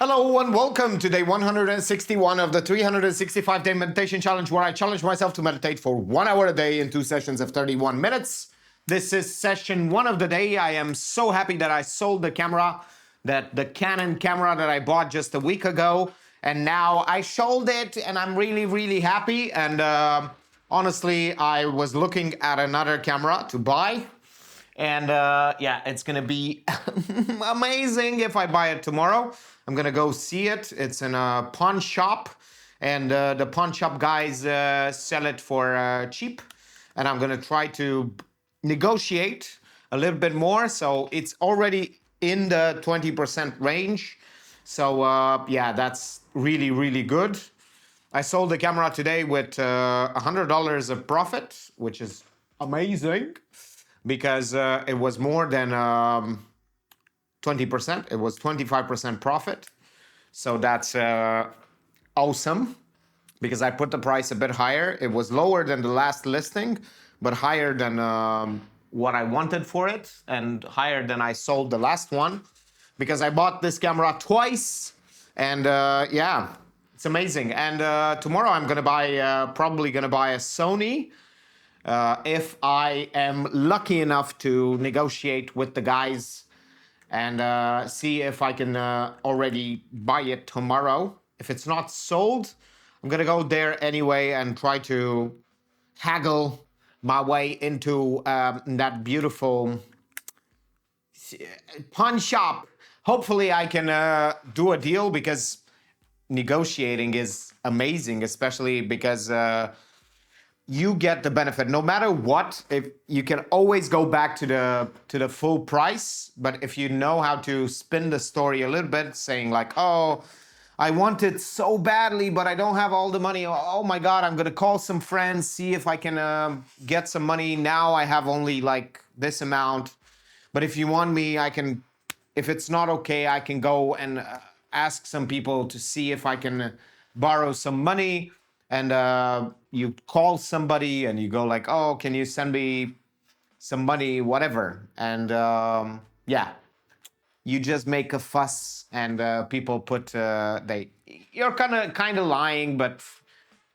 Hello and welcome to day 161 of the 365-day meditation challenge, where I challenge myself to meditate for 1 hour a day in 2 sessions of 31 minutes. This is session 1 of the day. I am so happy that I sold the camera, the Canon camera that I bought just a week ago, and now I sold it, and I'm really happy. And honestly, I was looking at another camera to buy. And yeah, it's gonna be amazing if I buy it tomorrow. I'm gonna go see it. It's in a pawn shop, and the pawn shop guys sell it for cheap. And I'm gonna try to negotiate a little bit more. So it's already in the 20% range. So yeah, that's really good. I sold the camera today with $100 of profit, which is amazing, because it was more than 20%. It was 25% profit. So that's awesome, because I put the price a bit higher. It was lower than the last listing, but higher than what I wanted for it, and higher than I sold the last one, because I bought this camera twice. And yeah, it's amazing. And tomorrow I'm gonna buy, probably gonna buy a Sony, if I am lucky enough to negotiate with the guys and see if I can already buy it tomorrow. If it's not sold, I'm gonna go there anyway and try to haggle my way into that beautiful pawn shop. Hopefully I can do a deal, because negotiating is amazing, especially because you get the benefit no matter what. If you can always go back to the full price, but if you know how to spin the story a little bit, saying like, oh, I want it so badly, but I don't have all the money. Oh my God, I'm gonna call some friends, see if I can get some money. Now I have only like this amount, but if you want me, I can. If it's not okay, I can go and ask some people to see if I can borrow some money. And you call somebody and you go like, oh, can you send me some money, whatever. And yeah, you just make a fuss, and people put, you're kind of lying, but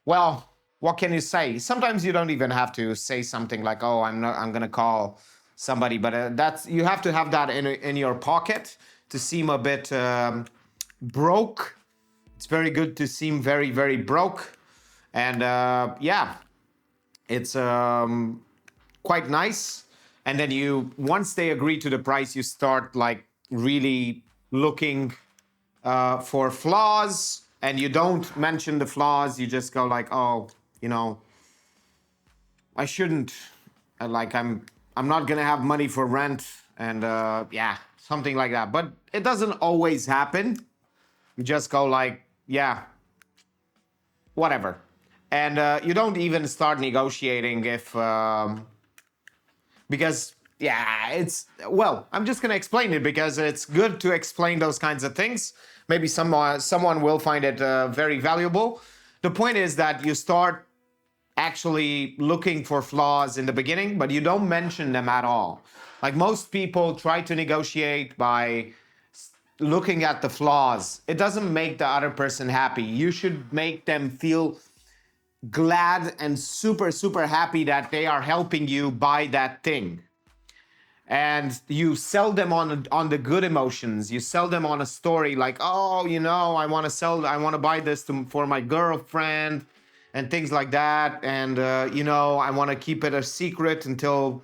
well, what can you say? Sometimes you don't even have to say something like, oh, I'm gonna call somebody, but you have to have that in your pocket to seem a bit broke. It's very good to seem very broke. And yeah, it's quite nice. And then once they agree to the price, you start like really looking for flaws, and you don't mention the flaws. You just go like, oh, I shouldn't, I'm not gonna have money for rent, and yeah, something like that. But it doesn't always happen. You just go like, yeah, whatever. And you don't even start negotiating because, yeah, well, I'm just going to explain it because it's good to explain those kinds of things. Maybe someone will find it very valuable. The point is that you start actually looking for flaws in the beginning, but you don't mention them at all. Like, most people try to negotiate by looking at the flaws. It doesn't make the other person happy. You should make them feel glad and super happy that they are helping you buy that thing. And you sell them on the good emotions. You sell them on a story like, oh, I want to buy this for my girlfriend, and things like that. And I want to keep it a secret until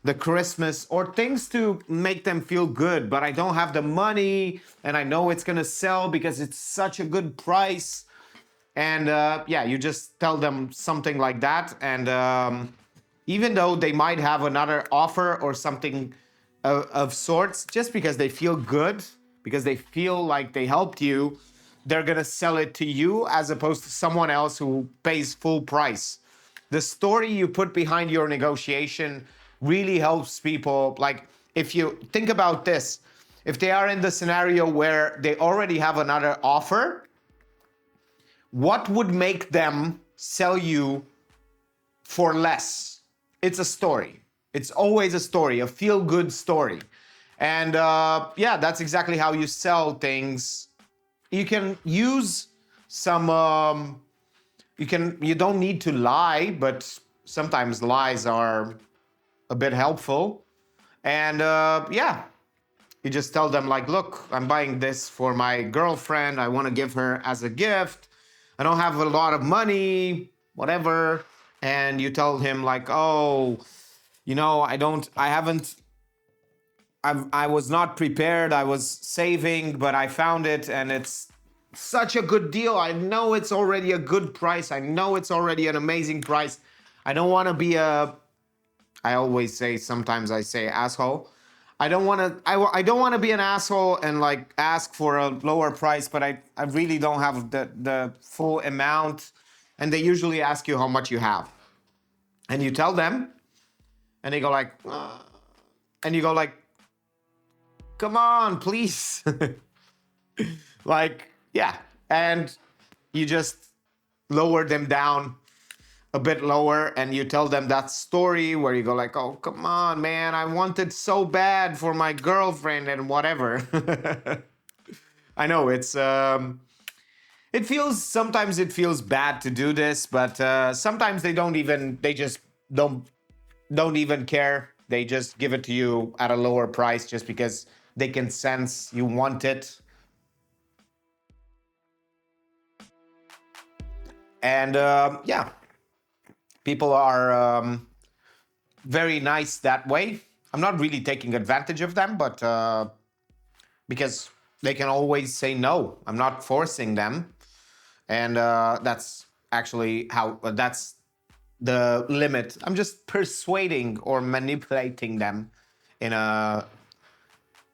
the Christmas, or things to make them feel good, but I don't have the money, and I know it's gonna sell because it's such a good price. And yeah, you just tell them something like that. And even though they might have another offer or something of sorts, just because they feel good, because they feel like they helped you, they're gonna sell it to you as opposed to someone else who pays full price. The story you put behind your negotiation really helps people. Like, if you think about this, if they are in the scenario where they already have another offer, what would make them sell you for less? It's a story. It's always a story, a feel-good story. And yeah, that's exactly how you sell things you can use some you don't need to lie, but sometimes lies are a bit helpful. And yeah, you just tell them like, look, I'm buying this for my girlfriend, I want to give her as a gift, I don't have a lot of money, whatever. And you tell him like, oh, I haven't, I was not prepared. I was saving, but I found it and it's such a good deal. I know it's already a good price. I know it's already an amazing price. I don't want to be I always say, sometimes I say asshole. I don't want to be an asshole and like ask for a lower price, but I really don't have the full amount. And they usually ask you how much you have. And you tell them, and they go like, and you go like, come on, please. Like, yeah. And you just lower them down a bit lower and you tell them that story where you go like, oh, come on, man, I want it so bad for my girlfriend and whatever. I know sometimes it feels bad to do this, but sometimes they just don't even care. They just give it to you at a lower price just because they can sense you want it. And yeah, people are very nice that way. I'm not really taking advantage of them, but because they can always say no. I'm not forcing them. And that's actually that's the limit. I'm just persuading or manipulating them in a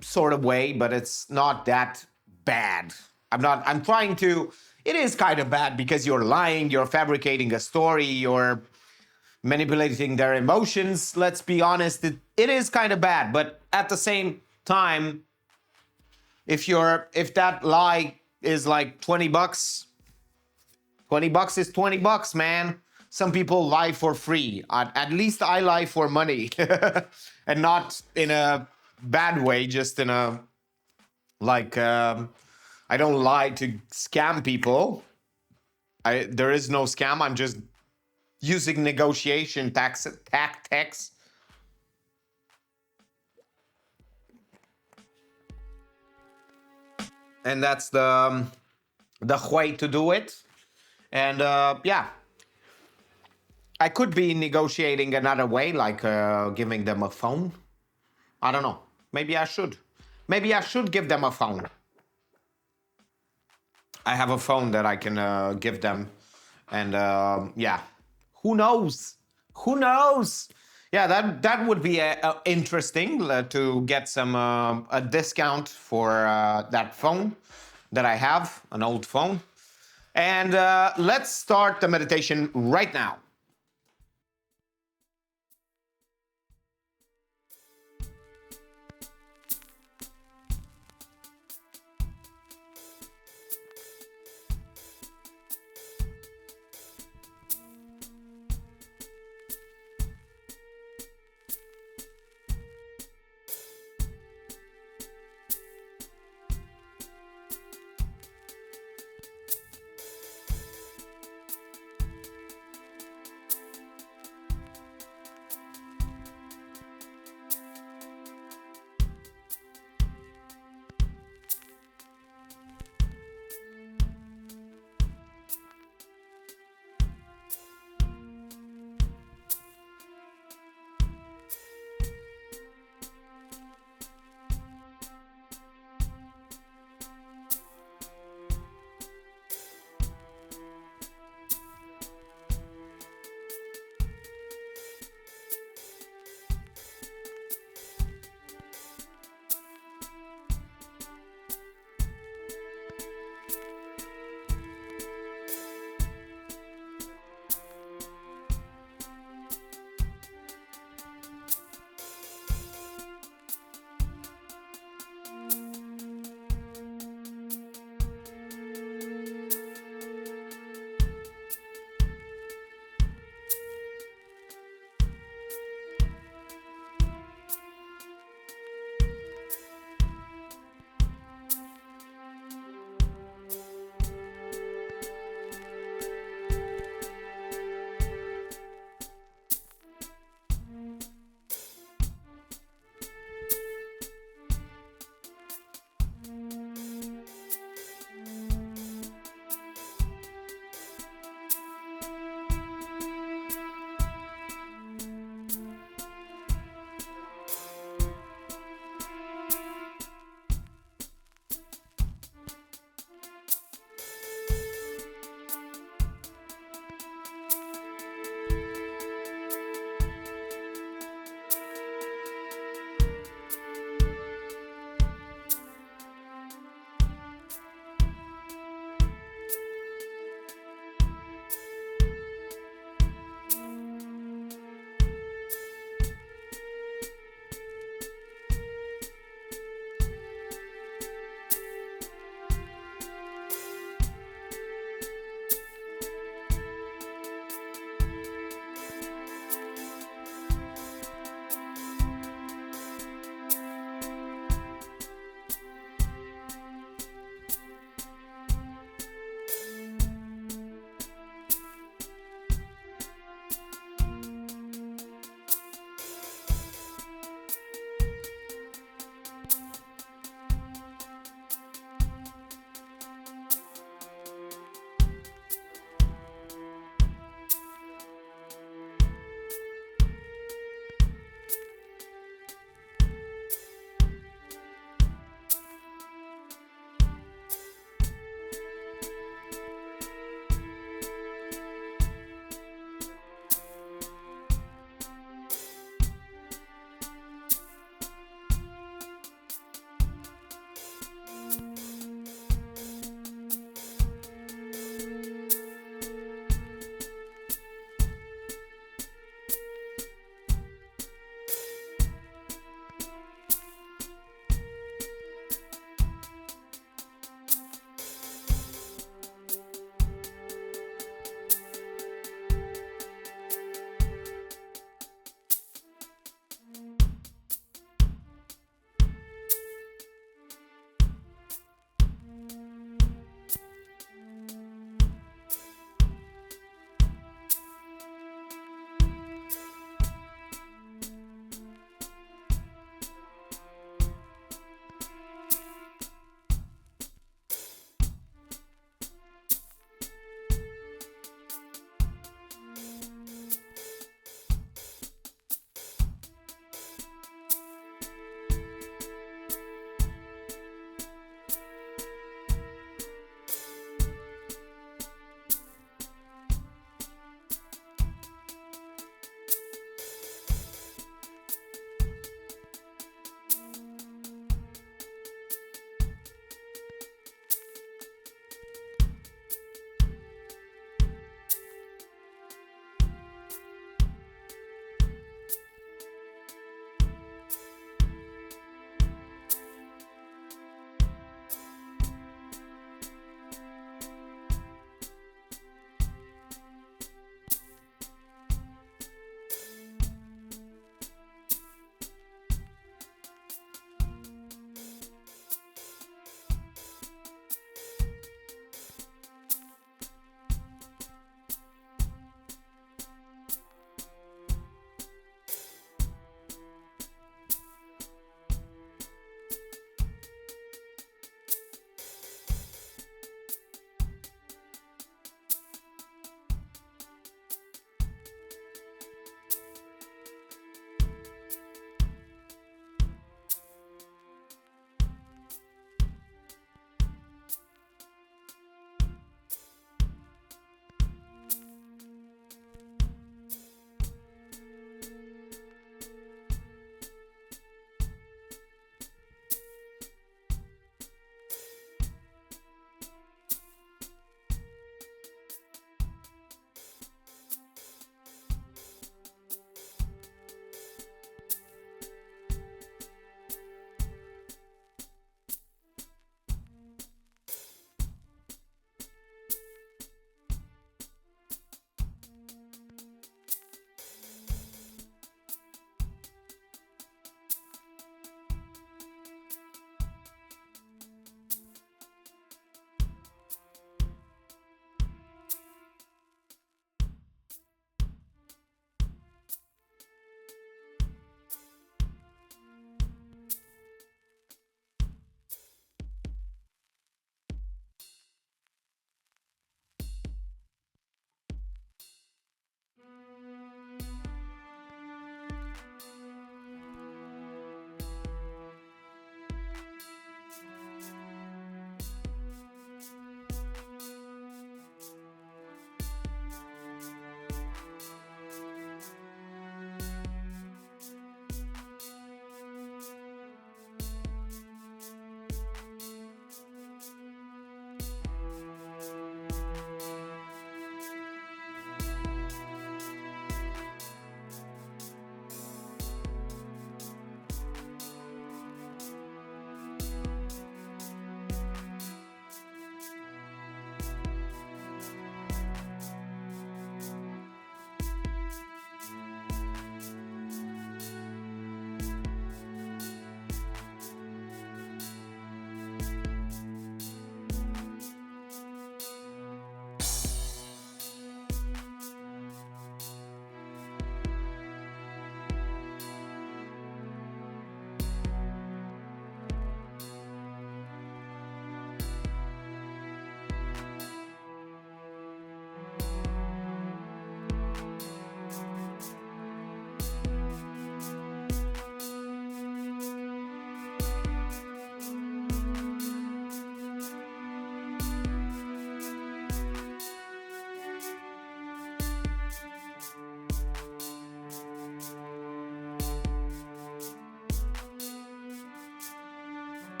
sort of way, but it's not that bad. I'm trying to, it is kind of bad because you're lying, you're fabricating a story, you're manipulating their emotions. Let's be honest, it is kind of bad, but at the same time, if that lie is like 20 bucks, 20 bucks is 20 bucks, man. Some people lie for free. At least I lie for money. And not in a bad way, just in a like I don't lie to scam people. There is no scam. I'm just using negotiation tactics. And that's the way to do it. And yeah, I could be negotiating another way, like giving them a phone. I don't know. Maybe I should. Maybe I should give them a phone. I have a phone that I can give them. And yeah, who knows? Who knows? Yeah, that would be interesting to get some a discount for that phone that I have, an old phone. And let's start the meditation right now.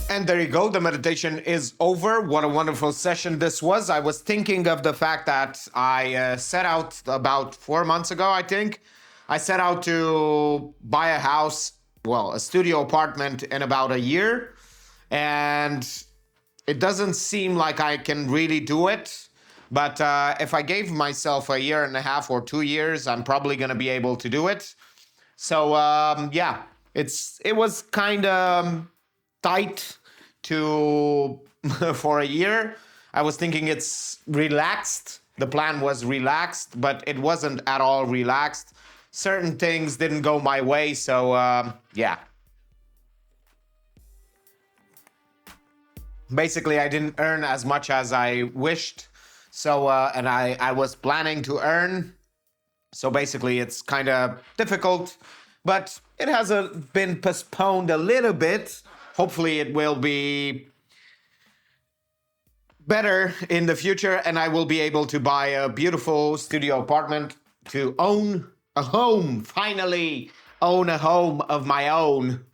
And there you go. The meditation is over. What a wonderful session this was. I was thinking of the fact that I set out about 4 months ago, I think. I set out to buy a house, well, a studio apartment in about a year. And it doesn't seem like I can really do it. But if I gave myself a year and a half or 2 years, I'm probably going to be able to do it. So yeah, it was kind of tight to for a year. I was thinking it's relaxed. The plan was relaxed, but it wasn't at all relaxed. Certain things didn't go my way, so yeah. Basically, I didn't earn as much as I wished. So and I was planning to earn. So basically, it's kind of difficult, but it has been postponed a little bit. Hopefully, it will be better in the future, and I will be able to buy a beautiful studio apartment to own a home. Finally, own a home of my own.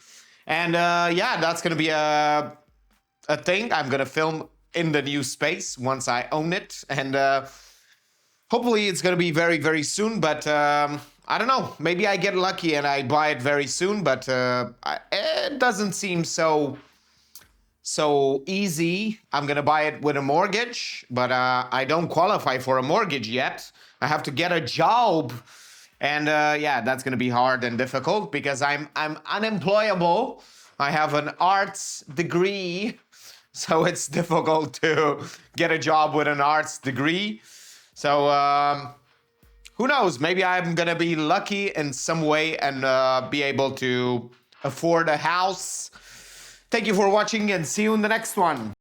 And yeah, that's going to be a thing. I'm going to film in the new space once I own it. And hopefully it's going to be very, very soon. But I don't know. Maybe I get lucky and I buy it very soon. But it doesn't seem so easy. I'm going to buy it with a mortgage. But I don't qualify for a mortgage yet. I have to get a job. And yeah, that's going to be hard and difficult because I'm unemployable. I have an arts degree. So it's difficult to get a job with an arts degree. So who knows? Maybe I'm going to be lucky in some way and be able to afford a house. Thank you for watching and see you in the next one.